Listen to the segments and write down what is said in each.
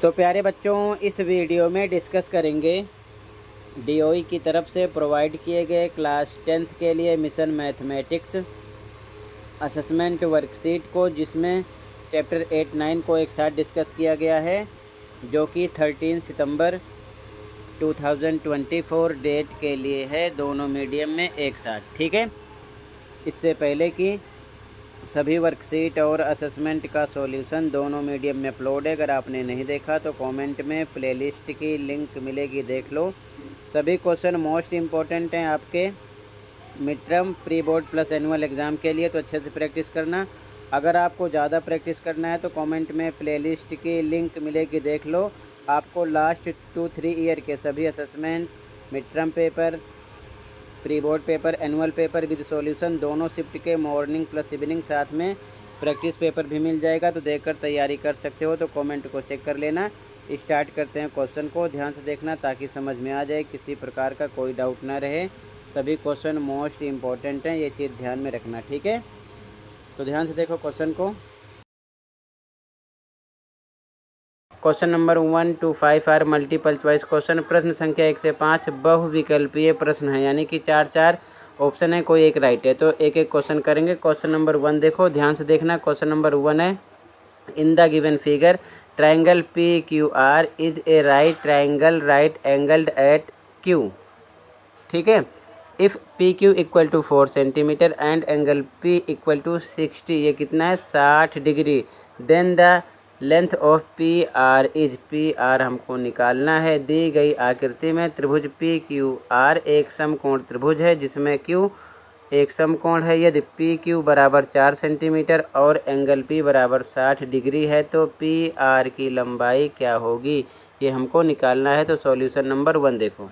तो प्यारे बच्चों, इस वीडियो में डिस्कस करेंगे डीओई की तरफ से प्रोवाइड किए गए क्लास 10th के लिए मिशन मैथमेटिक्स असेसमेंट वर्कशीट को, जिसमें चैप्टर 8-9 को एक साथ डिस्कस किया गया है, जो कि 13 सितंबर 2024 डेट के लिए है, दोनों मीडियम में एक साथ। ठीक है, इससे पहले कि सभी वर्कशीट और असेसमेंट का सॉल्यूशन दोनों मीडियम में अपलोड है। अगर आपने नहीं देखा तो कमेंट में प्लेलिस्ट की लिंक मिलेगी, देख लो। सभी क्वेश्चन मोस्ट इम्पोर्टेंट हैं आपके mid term, pre board plus annual exam के लिए, तो अच्छे से प्रैक्टिस करना। अगर आपको ज़्यादा प्रैक्टिस करना है तो कमेंट में प्लेलिस्ट की लिंक मिलेगी, देख लो। आपको लास्ट 2-3 ईयर के सभी assessment, mid term paper, pre board paper, annual paper with solution, दोनों शिफ्ट के मॉर्निंग प्लस इवनिंग, साथ में प्रैक्टिस पेपर भी मिल जाएगा, तो देखकर तैयारी कर सकते हो। तो कमेंट को चेक कर लेना। स्टार्ट करते हैं क्वेश्चन को, ध्यान से देखना ताकि समझ में आ जाए, किसी प्रकार का कोई डाउट ना रहे। सभी क्वेश्चन मोस्ट इम्पॉर्टेंट हैं, ये चीज़ ध्यान में रखना। ठीक है, तो ध्यान से देखो क्वेश्चन को। Question number 1 to 5 are multiple choice question. प्रश्न संख्या 1 से 5 बहुविकल्पीय प्रश्न है, यानी कि 4 ऑप्शन है, कोई एक राइट है। तो एक एक क्वेश्चन करेंगे। क्वेश्चन नंबर 1 देखो, ध्यान से देखना। क्वेश्चन नंबर 1 है, in the given figure triangle P Q R is a right triangle right angled at Q. ठीक है, if P Q equal to 4 centimetre and angle P equal to 60, ये कितना है, 60 degree, then the length of P R is, P R हमको निकालना है। दी गई आकृति में त्रिभुज पी क्यू आर एक समकोण त्रिभुज है, जिसमें क्यू एक समकोण है। यदि पी क्यू बराबर 4 सेंटीमीटर और एंगल पी बराबर 60 डिग्री है, तो पी आर की लंबाई क्या होगी, ये हमको निकालना है। तो सॉल्यूशन नंबर 1 देखो,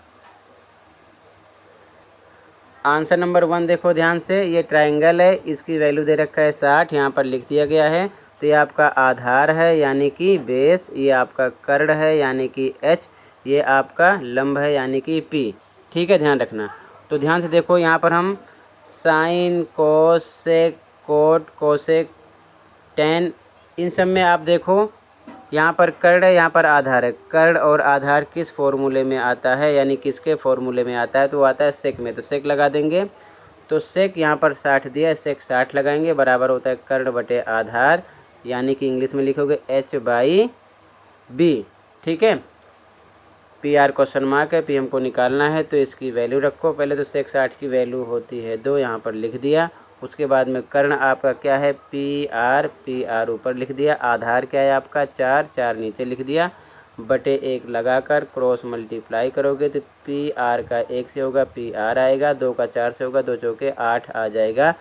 आंसर नंबर 1 देखो ध्यान से। ये ट्राइंगल है, इसकी वैल्यू दे रखा है 60, यहाँ पर लिख दिया गया है। तो ये आपका आधार है, यानी कि बेस, ये आपका कर्ण है, यानी कि एच, ये आपका लंब है, यानी कि पी। ठीक है, ध्यान रखना। तो ध्यान से देखो, यहाँ पर हम साइन, कोस, सेक, कोट, कोसेक, टेन, इन सब में आप देखो, यहाँ पर कर्ण है, यहाँ पर आधार है। कर्ण और आधार किस फॉर्मूले में आता है, यानी किसके फॉर्मूले में आता है, तो वो आता है सेक में। तो सेक लगा देंगे। तो सेक यहाँ पर 60 दिया है, सेक 60 लगाएंगे, बराबर होता है कर्ण बटे आधार, यानी कि इंग्लिश में लिखोगे h/b। ठीक है, पी आर क्वेश्चन मार्क है, पी हमको निकालना है, तो इसकी वैल्यू रखो। पहले तो सेक 60 की वैल्यू होती है 2, यहाँ पर लिख दिया। उसके बाद में कर्ण आपका क्या है, पी आर ऊपर लिख दिया। आधार क्या है आपका 4 नीचे लिख दिया, बटे 1 लगाकर क्रॉस मल्टीप्लाई करोगे तो पी आर का 1 से होगा, पी आर आएगा, 2 का 4 से होगा, 2 चौके 8 आ जाएगा।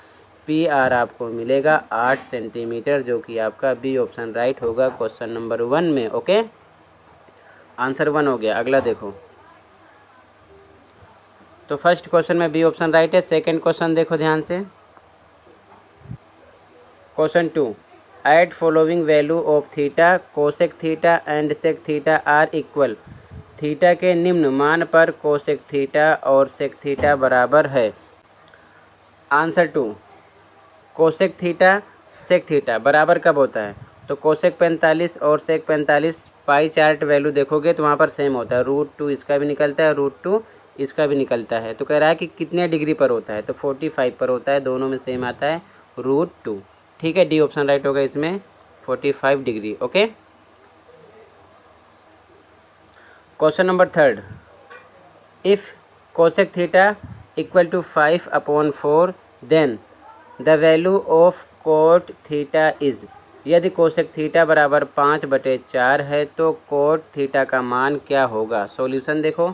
पी आर आपको मिलेगा 8 सेंटीमीटर, जो कि आपका बी ऑप्शन राइट होगा क्वेश्चन नंबर 1 में। ओके, आंसर 1 हो गया। अगला देखो, तो फर्स्ट क्वेश्चन में बी ऑप्शन राइट है। सेकंड क्वेश्चन देखो ध्यान से। Question 2, at following value of theta, cosec theta and sec theta are equal. Theta के निम्न मान पर कोसेक थीटा और सेक थीटा बराबर है। Answer 2, cosec theta sec theta बराबर कब होता है, तो कोसेक 45 और सेक 45 पाई चार्ट वैल्यू देखोगे तो वहाँ पर सेम होता है। √2 इसका भी निकलता है, √2 इसका भी निकलता है। तो कह रहा है कि कितने डिग्री पर होता है, तो 45 पर होता है, दोनों में सेम आता है √2। ठीक है, डी ऑप्शन राइट होगा इसमें, 45 degree. Okay, question number 3, if cosec theta equal to 5/4 then the value of cot theta is. यदि कोसेक थीटा बराबर 5/4 है तो कोट थीटा का मान क्या होगा। सॉल्यूशन देखो,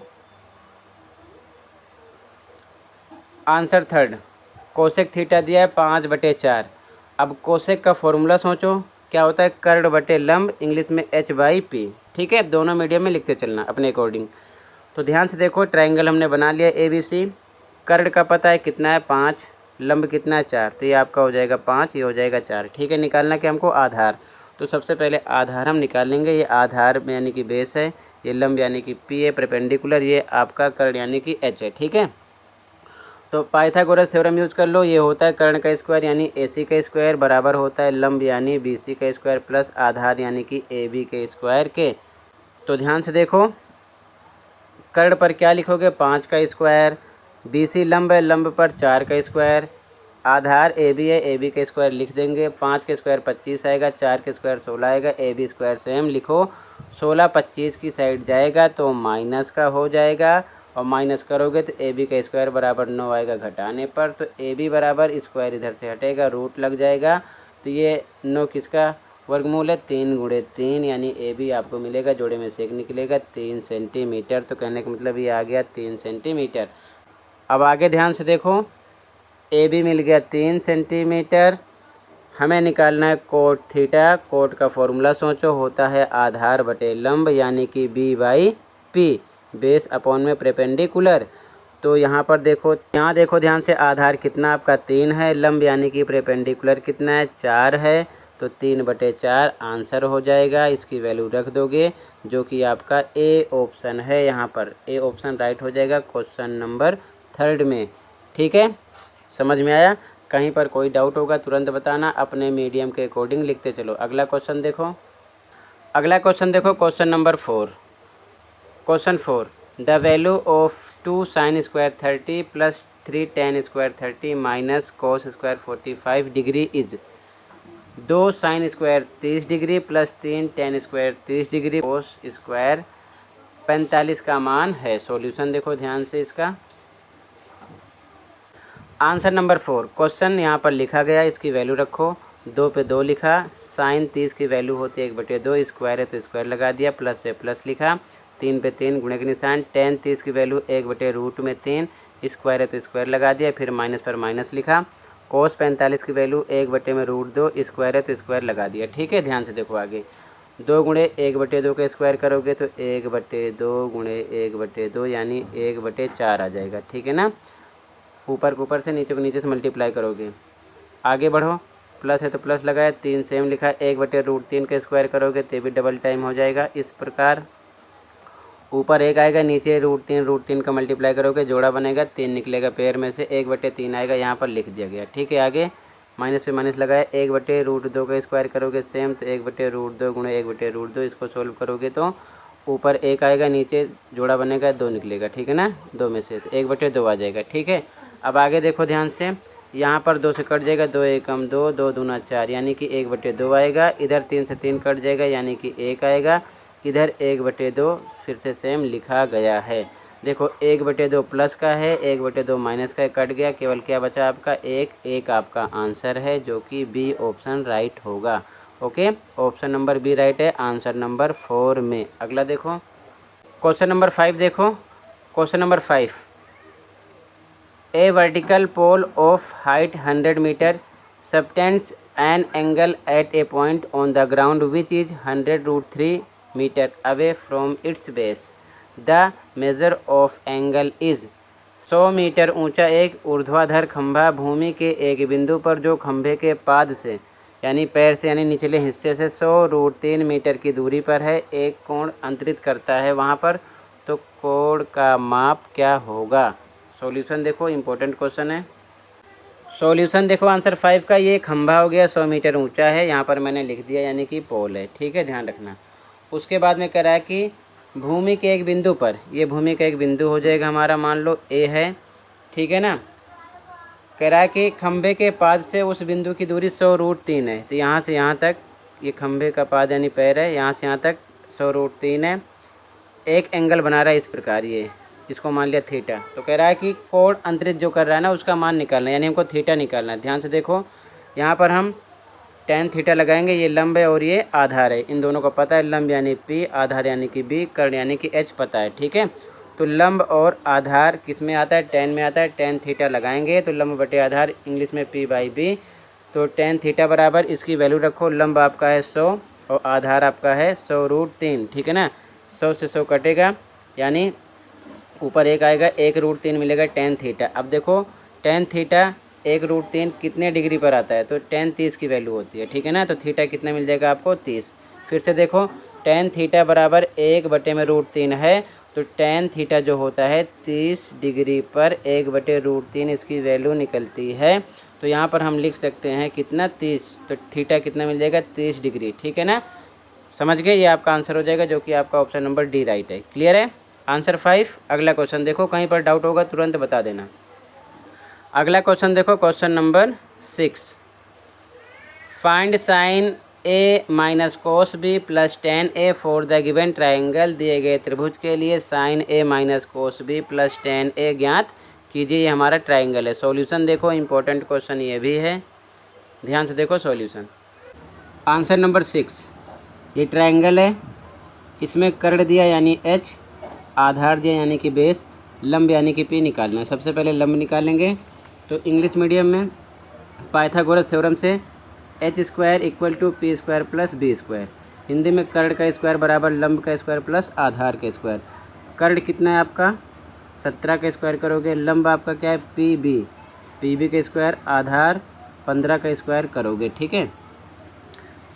आंसर 3, कोसेक थीटा दिया है 5/4। अब कोसेक का फॉर्मूला सोचो, क्या होता है, कर्ण बटे लंब, इंग्लिश में h/p। ठीक है, दोनों मीडियम में लिखते चलना अपने अकॉर्डिंग। तो ध्यान से देखो, ट्राइंगल हमने बना लिया ABC, कर्ण का पता है कितना है 5, लंब कितना है 4, तो ये आपका हो जाएगा 5, ये हो जाएगा 4। ठीक है, निकालना क्या हमको, आधार। तो सबसे पहले आधार हम निकालेंगे। ये आधार यानी कि बेस है, ये लंब यानी कि P है, परपेंडिकुलर ये आपका कर्ण यानी कि H है। ठीक है, तो पाइथागोरस थ्योरम यूज कर लो। ये होता है कर्ण का स्क्वायर यानी AC का स्क्वायर बराबर होता है लंब यानी BC का स्क्वायर प्लस आधार यानी कि AB के स्क्वायर के। तो ध्यान से देखो, कर्ण पर क्या लिखोगे, 5 का स्क्वायर। BC लंब है, लंब पर 4 का स्क्वायर। आधार AB है, AB का स्क्वायर लिख देंगे। 5 के स्क्वायर 25 आएगा, 4 के स्क्वायर 16 आएगा। AB स्क्वायर सेम लिखो। 16 25 की साइड जाएगा तो माइनस का हो जाएगा, और माइनस करोगे तो AB का स्क्वायर बराबर 9 आएगा घटाने पर। तो AB बराबर स्क्वायर इधर से हटेगा, रूट लग जाएगा। तो ये 9 किसका वर्गमूल है, 3 गुणे 3, यानी AB आपको मिलेगा, जोड़े में से 1 निकलेगा, 3 सेंटीमीटर। तो कहने का मतलब ये आ गया 3 सेंटीमीटर। अब आगे ध्यान से देखो, AB मिल गया 3 सेंटीमीटर। हमें निकालना है कोट थीटा। कोट का फॉर्मूला सोचो, होता है आधार बटे लंब, यानी कि B/P, बेस अपॉन में परपेंडिकुलर। तो यहाँ पर देखो, यहाँ देखो ध्यान से, आधार कितना आपका 3 है, लंब यानी कि परपेंडिकुलर कितना है, 4 है। तो 3/4 आंसर हो जाएगा। इसकी वैल्यू रख दोगे, जो कि आपका A ऑप्शन है। यहाँ पर A ऑप्शन राइट हो जाएगा क्वेश्चन नंबर 3 में। ठीक है, समझ में आया? कहीं पर कोई डाउट होगा तुरंत बताना, अपने मीडियम के अकॉर्डिंग लिखते चलो। अगला क्वेश्चन देखो, अगला क्वेश्चन देखो, question number 4। Question 4, the value of 2 sin square 30 plus 3 tan square 30 minus cos square 45 degree is. 2 sin square 30 degree plus 3 tan square 30 degree cos square 45 का मान है। सॉल्यूशन देखो ध्यान से इसका। आंसर नंबर 4, क्वेश्चन यहाँ पर लिखा गया, इसकी वैल्यू रखो। 2 पे 2 लिखा, साइन 30 की वैल्यू होती है 1/2, स्क्वायर है तो स्क्वायर लगा दिया, प्लस पे प्लस लिखा, 3 पे 3 गुणे के निशान। tan 30 की वैल्यू 1/√3, स्क्वायर है तो स्क्वायर लगा दिया, फिर माइनस पर माइनस लिखा। cos 45 की वैल्यू 1/√2, स्क्वायर है तो स्क्वायर लगा दिया। ठीक है, ध्यान से देखो आगे। 2 गुणे 1/2 का स्क्वायर करोगे तो 1/2 गुणे 1/2 यानी 1/4 आ जाएगा। ठीक है ना, ऊपर को ऊपर से, नीचे को नीचे से मल्टीप्लाई करोगे। आगे बढ़ो, प्लस है तो प्लस लगाया, 3 सेम लिखा। 1/√3 का स्क्वायर करोगे तो भी डबल टाइम हो जाएगा। इस प्रकार ऊपर 1 आएगा, नीचे √3 का मल्टीप्लाई करोगे, जोड़ा बनेगा, 3 निकलेगा पेयर में से, 1/3 आएगा, यहाँ पर लिख दिया गया। ठीक है, आगे माइनस पे माइनस लगाया, 1/√2 का स्क्वायर करोगे सेम, तो 1/√2 गुणे 1/√2, इसको सोल्व करोगे तो ऊपर 1 आएगा, नीचे जोड़ा बनेगा, 2 निकलेगा। ठीक है ना, 2 में से 1/2 आ जाएगा। ठीक है, अब आगे देखो ध्यान से, यहाँ पर 2 से कट जाएगा, 2 एकम 2, 2 दूना 4, यानी कि 1/2 आएगा। इधर 3 से 3 कट जाएगा, यानी कि 1 आएगा। इधर 1/2 फिर से सेम लिखा गया है। देखो 1/2 प्लस का है, 1/2 माइनस का है, कट गया, केवल क्या बचा आपका 1 आपका आंसर है, जो कि B ऑप्शन राइट होगा। Okay, option number B right है आंसर नंबर 4 में। अगला देखो, क्वेश्चन नंबर 5 देखो। Question number 5, A vertical pole of height 100 meter subtends an angle at a point on the ground which is 100√3 meter away from its base. The measure of angle is। 100 metre ऊंचा एक ऊर्ध्वाधर खंभा भूमि के एक बिंदु पर, जो खंभे के पाद से यानी पैर से यानी निचले हिस्से से 100√3 मीटर की दूरी पर है, एक कोण अंतरित करता है वहाँ पर। तो कोण का माप क्या होगा? सॉल्यूशन देखो, इम्पोर्टेंट क्वेश्चन है। सॉल्यूशन देखो आंसर 5 का, ये खंभा हो गया 100 मीटर ऊंचा है, यहाँ पर मैंने लिख दिया, यानी कि पोल है। ठीक है, ध्यान रखना। उसके बाद में कह रहा है कि भूमि के एक बिंदु पर, ये भूमि का एक बिंदु हो जाएगा हमारा, मान लो A है। ठीक है ना, कह रहा है कि खंभे के पाद से उस बिंदु की दूरी 100√3 है। तो यहाँ से यहाँ तक, ये खंभे का पाद यानी पैर है, यहाँ से यहाँ तक 100√3 है। एक एंगल बना रहा है इस प्रकार, ये इसको मान लिया थीटा। तो कह रहा है कि कोण अंतरित जो कर रहा है ना, उसका मान निकालना है, यानी हमको थीटा निकालना है। ध्यान से देखो, यहाँ पर हम tan थीटा लगाएंगे। ये लंब है और ये आधार है, इन दोनों को पता है, लंब यानी P, आधार यानी कि B, कर्ण यानी कि H पता है। ठीक है, तो लंब और आधार किस में आता है? tan में आता है। tan थीटा लगाएंगे तो लंब बटे आधार, इंग्लिश में P/B। तो tan थीटा बराबर, इसकी वैल्यू रखो, लंब आपका है 100 और आधार आपका है 100√3। ठीक है ना, 100 से 100 कटेगा, यानी ऊपर 1 आएगा, 1√3 मिलेगा tan थीटा। अब देखो tan थीटा 1√3 कितने डिग्री पर आता है? तो tan 30 की वैल्यू होती है। ठीक है ना, तो थीटा कितना मिल जाएगा आपको? 30। फिर से देखो, tan थीटा बराबर 1/√3 है, तो tan थीटा जो होता है 30 डिग्री पर 1/√3 इसकी वैल्यू निकलती है। तो यहाँ पर हम लिख सकते हैं कितना? 30। तो थीटा कितना मिल जाएगा? 30 डिग्री। ठीक है ना, समझ गए, ये आपका आंसर हो जाएगा, जो कि आपका ऑप्शन नंबर डी राइट है। क्लियर है। आंसर 5। अगला क्वेश्चन देखो, कहीं पर डाउट होगा तुरंत बता देना। अगला क्वेश्चन देखो, question number 6। Find sine A minus cos B plus tan A for the given triangle. दिए गए त्रिभुज के लिए sine A minus cos B plus tan A ज्ञात कीजिए। ये हमारा ट्राइंगल है। सॉल्यूशन देखो, इंपॉर्टेंट क्वेश्चन ये भी है, ध्यान से देखो सॉल्यूशन। आंसर नंबर 6, ये ट्राइंगल है, इसमें कर्ण दिया यानी h, आधार दिया यानी कि बेस, लंब यानी कि p निकालना है। सबसे पहले लंब निकालेंगे। तो इंग्लिश मीडियम में पाइथागोरस थ्योरम से h square equal to P square plus B square. Hindi में कर्ण का स्क्वायर बराबर लंब का स्क्वायर प्लस आधार का स्क्वायर। कर्ण कितना है आपका 17 का स्क्वायर करोगे, लंब आपका क्या है पी बी का स्क्वायर, आधार 15 का स्क्वायर करोगे। ठीक है,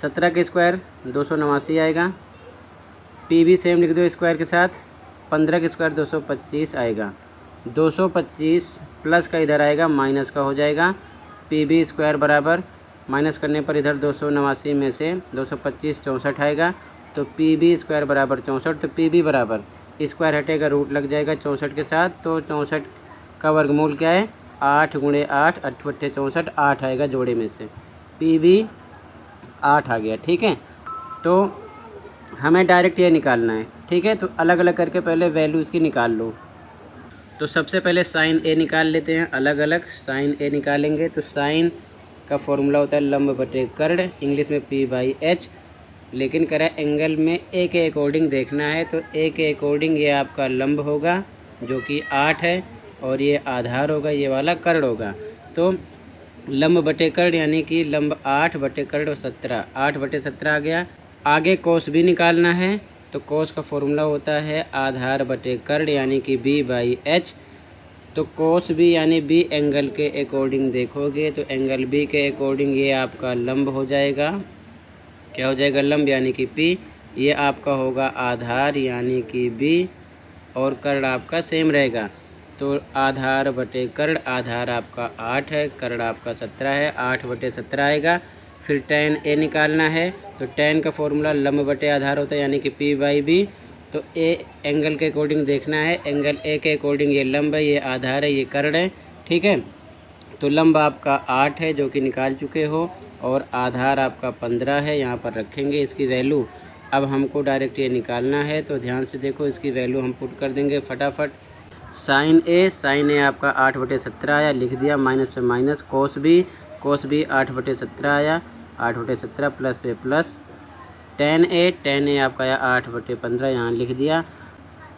17 का स्क्वायर 289 आएगा, पी बी सेम लिख दो स्क्वायर के साथ, 15 का स्क्वायर 225 आएगा। 225 प्लस का इधर आएगा माइनस का हो जाएगा। पी बी स्क्वायर बराबर माइनस करने पर इधर 289 में से 225 64 आएगा, तो पी बी स्क्वायर बराबर 64। तो पी बी बराबर स्क्वायर हटेगा, रूट लग जाएगा 64 के साथ, तो 64 का वर्गमूल क्या है 8 गुणे 8, 8 अट्ठे 64, 8 आएगा जोड़े में से, पी बी 8 आ गया। ठीक है, तो हमें डायरेक्ट ये निकालना है। ठीक है, तो अलग अलग करके पहले वैल्यू इसकी निकाल लो। तो सबसे पहले साइन ए निकाल लेते हैं, अलग अलग साइन ए निकालेंगे। तो साइन का फॉर्मूला होता है लंब बटे कर्ण, इंग्लिश में p/h, लेकिन कह रहा है एंगल में ए के अकॉर्डिंग देखना है। तो ए के अकॉर्डिंग ये आपका लंब होगा जो कि 8 है, और ये आधार होगा, ये वाला कर्ण होगा। तो लंब बटे कर्ण यानी कि लंब 8 बटे कर्ण 17, 8 बटे 17 आ गया। आगे कोस भी निकालना है, तो कोस का फॉर्मूला होता है आधार बटे कर्ण यानी कि b/h। तो कोस बी यानी बी एंगल के अकॉर्डिंग देखोगे, तो एंगल बी के अकॉर्डिंग ये आपका लंब हो जाएगा। क्या हो जाएगा लंब यानी कि p, ये आपका होगा आधार यानी कि b, और कर्ण आपका सेम रहेगा। तो आधार बटे कर्ण, आधार आपका 8 है, कर्ण आपका 17 है, 8 बटे 17 आएगा। फिर tan a निकालना है, तो tan का फॉर्मूला लंब बटे आधार होता है यानी कि p/b। तो a एंगल के अकॉर्डिंग देखना है, एंगल a के अकॉर्डिंग ये लंब है, ये आधार है, ये कर्ण है। ठीक है, तो लंब आपका 8 है जो कि निकाल चुके हो, और आधार आपका 15 है, यहाँ पर रखेंगे इसकी वैल्यू। अब हमको डायरेक्ट ये निकालना है, तो ध्यान से देखो, इसकी वैल्यू हम पुट कर देंगे फटाफट। साइन ए आपका 8 बटे 17 आया, लिख दिया, माइनस पे माइनस, कोस बी 8 बटे 17 आया, 8 बटे 17 प्लस पे प्लस, tan ए आपका आया 8 बटे 15, यहाँ लिख दिया।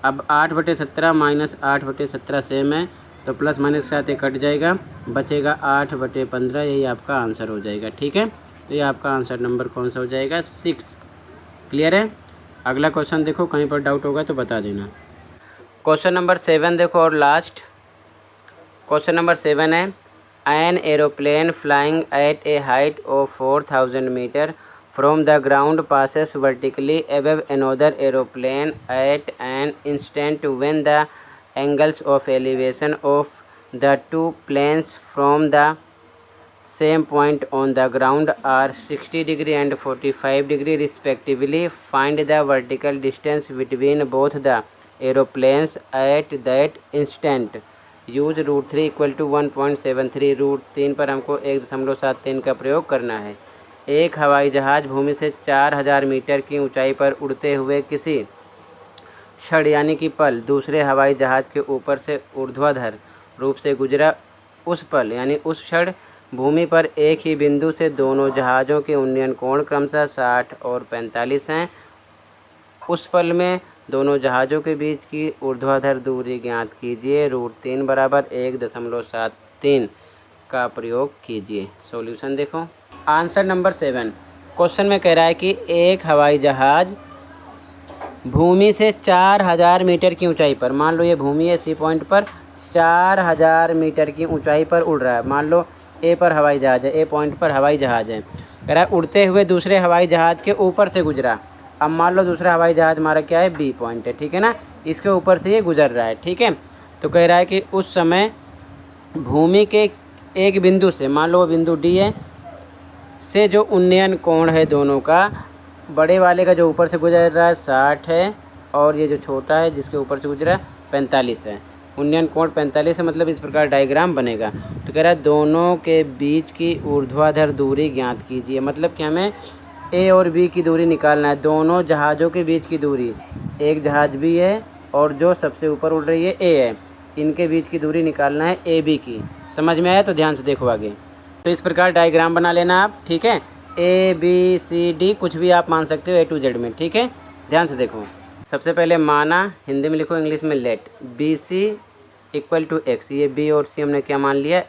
अब 8 बटे 17 माइनस 8 बटे 17 सेम है, तो प्लस माइनस के साथ ये कट जाएगा, बचेगा 8 बटे 15, यही आपका आंसर हो जाएगा। ठीक है, तो ये आपका आंसर नंबर कौन सा हो जाएगा 6। क्लियर है। अगला क्वेश्चन देखो, कहीं पर डाउट होगा तो बता देना। क्वेश्चन नंबर 7 देखो, और लास्ट क्वेश्चन नंबर 7 है, an aeroplane flying at a height of 4000 metre from the ground passes vertically above another aeroplane at an instant when the angles of elevation of the two planes from the same point on the ground are 60 degree and 45 degree respectively. Find the vertical distance between both the aeroplanes at that instant. Use √3 equal to 1.73। √3 पर हमको 1.73 का प्रयोग करना है। एक हवाई जहाज़ भूमि से 4000 मीटर की ऊंचाई पर उड़ते हुए किसी क्षण यानी कि पल दूसरे हवाई जहाज़ के ऊपर से ऊर्ध्वाधर रूप से गुजरा। उस पल यानी उस क्षण भूमि पर एक ही बिंदु से दोनों जहाज़ों के उन्नयन कोण क्रमशः 60 और 45 हैं। उस पल में दोनों जहाज़ों के बीच की ऊर्ध्वाधर दूरी ज्ञात कीजिए। √3 बराबर 1.73 का प्रयोग कीजिए। सॉल्यूशन देखो, आंसर नंबर 7 क्वेश्चन में कह रहा है कि एक हवाई जहाज़ भूमि से 4000 मीटर की ऊंचाई पर, मान लो ये भूमि है, इसी पॉइंट पर 4000 मीटर की ऊंचाई पर उड़ रहा है। मान लो ए पर हवाई जहाज़ है, ए पॉइंट पर हवाई जहाज़ है, कह रहा है उड़ते हुए दूसरे हवाई जहाज़ के ऊपर से गुजरा। अब मान लो दूसरा हवाई जहाज़ हमारा क्या है बी पॉइंट है, ठीक है ना, इसके ऊपर से ये गुजर रहा है। ठीक है, तो कह रहा है कि उस समय भूमि के एक बिंदु से, मान लो वो बिंदु डी है, से जो उन्नयन कोण है दोनों का बड़े वाले का जो ऊपर से गुजर रहा है 60 है और ये जो छोटा है जिसके ऊपर से गुजरा 45 है। उन्नयन कोण 45 है, मतलब इस प्रकार डायग्राम बनेगा। तो कह रहा है दोनों के बीच की ऊर्ध्वाधर दूरी ज्ञात कीजिए, मतलब कि हमें ए और बी की दूरी निकालना है। दोनों जहाज़ों के बीच की दूरी, एक जहाज़ बी है और जो सबसे ऊपर उड़ रही है ए है, इनके बीच की दूरी निकालना है ए बी की। समझ में आया? तो ध्यान से देखो आगे। तो इस प्रकार डायग्राम बना लेना आप, ठीक है। ए बी सी डी कुछ भी आप मान सकते हो A to Z में, ठीक है। ध्यान से देखो, सबसे पहले माना, हिंदी में लिखो, इंग्लिश में let B C equal to X. ये बी और सी हमने क्या मान लिया?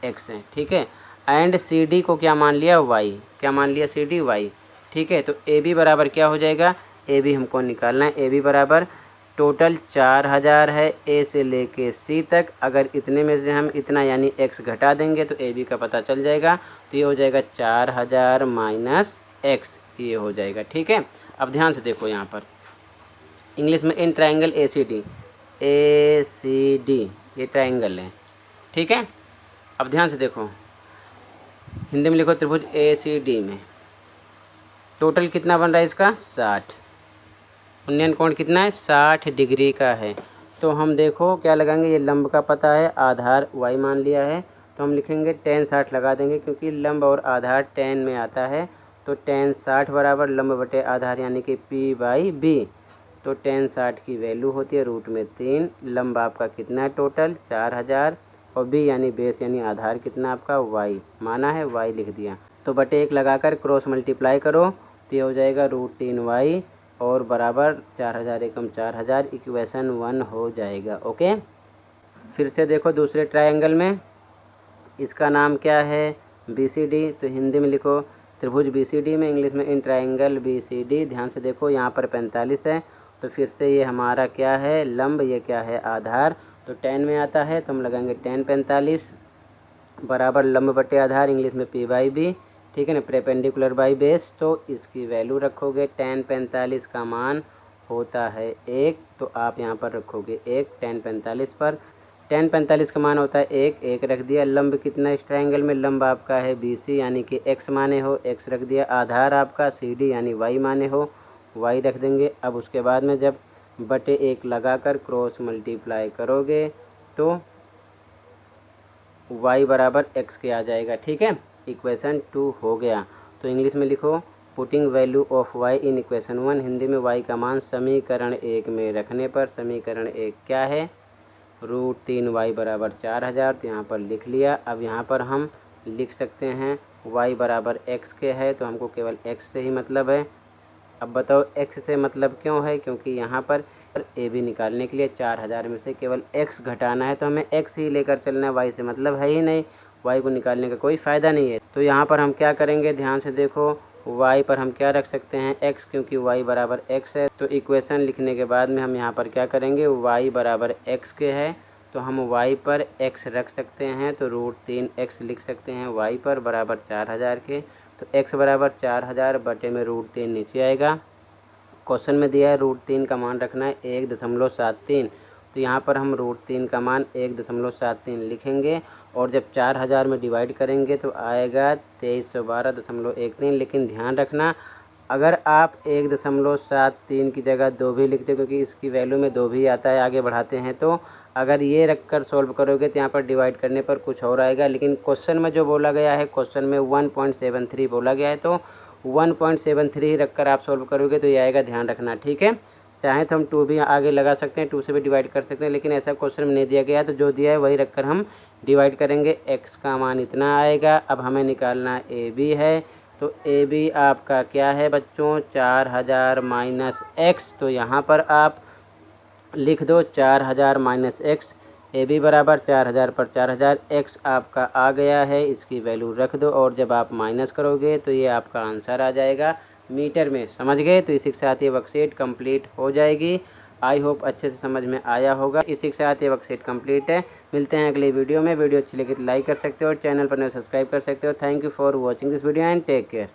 एक्स है, ठीक है। एंड सी डी को क्या मान लिया? वाई। क्या मान लिया? सी डी वाई, ठीक है। तो ए बी बराबर क्या हो जाएगा? ए बी हमको निकालना है। ए बी बराबर टोटल 4000 है ए से लेके सी तक। अगर इतने में से हम इतना यानी एक्स घटा देंगे तो ए बी का पता चल जाएगा। तो ये हो जाएगा 4000 माइनस एक्स, ये हो जाएगा, ठीक है। अब ध्यान से देखो यहाँ पर, इंग्लिश में in triangle A C D, ये ट्राइंगल है, ठीक है। अब ध्यान से देखो, हिंदी में लिखो त्रिभुज ए सी डी में टोटल कितना बन रहा है इसका? 60। उन्नयन कोण कितना है? 60 डिग्री का है। तो हम देखो क्या लगाएंगे, ये लंब का पता है, आधार y मान लिया है, तो हम लिखेंगे tan 60 लगा देंगे, क्योंकि लंब और आधार tan में आता है। तो tan 60 बराबर लंब बटे आधार यानी कि p/b। तो tan 60 की वैल्यू होती है √3। लंब आपका कितना है टोटल? 4000, और b यानी बेस यानी आधार कितना आपका? y माना है, y लिख दिया। तो बटे 1 लगाकर क्रॉस मल्टीप्लाई करो तो ये हो जाएगा √3y और बराबर 4000 एकम 4000, इक्वेशन 1 हो जाएगा। ओके, फिर से देखो दूसरे ट्रायंगल में, इसका नाम क्या है? BCD। तो हिंदी में लिखो त्रिभुज BCD में, इंग्लिश में इन ट्रायंगल BCD। ध्यान से देखो, यहाँ पर 45 है, तो फिर से ये हमारा क्या है? लंब। ये क्या है? आधार। तो tan में आता है तो हम लगाएंगे tan 45 बराबर लंब बटे आधार, इंग्लिश में p/b, ठीक है ना, परपेंडिकुलर बाई बेस। तो इसकी वैल्यू रखोगे, tan 45 का मान होता है 1, तो आप यहाँ पर रखोगे 1 tan 45 पर। tan 45 का मान होता है 1 रख दिया। लंब कितना इस ट्रायंगल में? लंब आपका है BC यानी कि x माने हो, x रख दिया। आधार आपका CD यानी y माने हो, y रख देंगे। अब उसके बाद में जब बटे 1 लगाकर क्रॉस मल्टीप्लाई करोगे तो y बराबर x के आ जाएगा, ठीक है। इक्वेशन 2 हो गया। तो इंग्लिश में लिखो putting value of y in equation 1। Hindi में y का मान समीकरण 1 में रखने पर, समीकरण 1 क्या है? √3y बराबर 4000। तो यहाँ पर लिख लिया। अब यहाँ पर हम लिख सकते हैं y बराबर x के है, तो हमको केवल x से ही मतलब है। अब बताओ x से मतलब क्यों है? क्योंकि यहाँ पर ए बी निकालने के लिए 4000 में से केवल x घटाना है, तो हमें x ही लेकर चलना है, y से मतलब है ही नहीं, y को निकालने का कोई फ़ायदा नहीं है। तो यहाँ पर हम क्या करेंगे? ध्यान से देखो, y पर हम क्या रख सकते हैं? x, क्योंकि y बराबर x है। तो इक्वेशन लिखने के बाद में हम यहाँ पर क्या करेंगे? y बराबर x के है, तो हम y पर x रख सकते हैं, तो √3x लिख सकते हैं y पर बराबर 4000 के। तो x बराबर 4000 बटे में √3 नीचे आएगा। क्वेश्चन में दिया है √3 का मान रखना है 1.73। तो यहाँ पर हम √3 का मान 1.73 लिखेंगे, और जब 4000 में डिवाइड करेंगे तो आएगा 2312.13। लेकिन ध्यान रखना, अगर आप 1.73 की जगह 2 भी लिखते हो, क्योंकि इसकी वैल्यू में 2 भी आता है, आगे बढ़ाते हैं, तो अगर ये रखकर सॉल्व करोगे तो यहाँ पर डिवाइड करने पर कुछ और आएगा। लेकिन क्वेश्चन में जो बोला गया है, क्वेश्चन में 1.73 बोला गया है, तो 1.73 रखकर आप सॉल्व करोगे तो ये आएगा, ध्यान रखना, ठीक है। चाहे तो हम 2 भी आगे लगा सकते हैं, 2 से भी डिवाइड कर सकते हैं, लेकिन ऐसा क्वेश्चन में नहीं दिया गया है, तो जो दिया है वही रखकर हम डिवाइड करेंगे। x का मान इतना आएगा। अब हमें निकालना ए बी है, तो ए बी आपका क्या है बच्चों? 4000 माइनस एक्स। तो यहाँ पर आप लिख दो 4000 माइनस एक्स। ए बी बराबर 4000 पर 4000, एक्स आपका आ गया है, इसकी वैल्यू रख दो, और जब आप माइनस करोगे तो ये आपका आंसर आ जाएगा मीटर में। समझ गए? तो इसी के साथ ये वर्कशीट कंप्लीट हो जाएगी। आई होप अच्छे से समझ में आया होगा। इसी के साथ ये वर्कशीट कंप्लीट है। मिलते हैं अगली वीडियो में। वीडियो अच्छी लगी तो लाइक कर सकते हो, और चैनल पर नए सब्सक्राइब कर सकते हो। Thank you for watching this video and take care.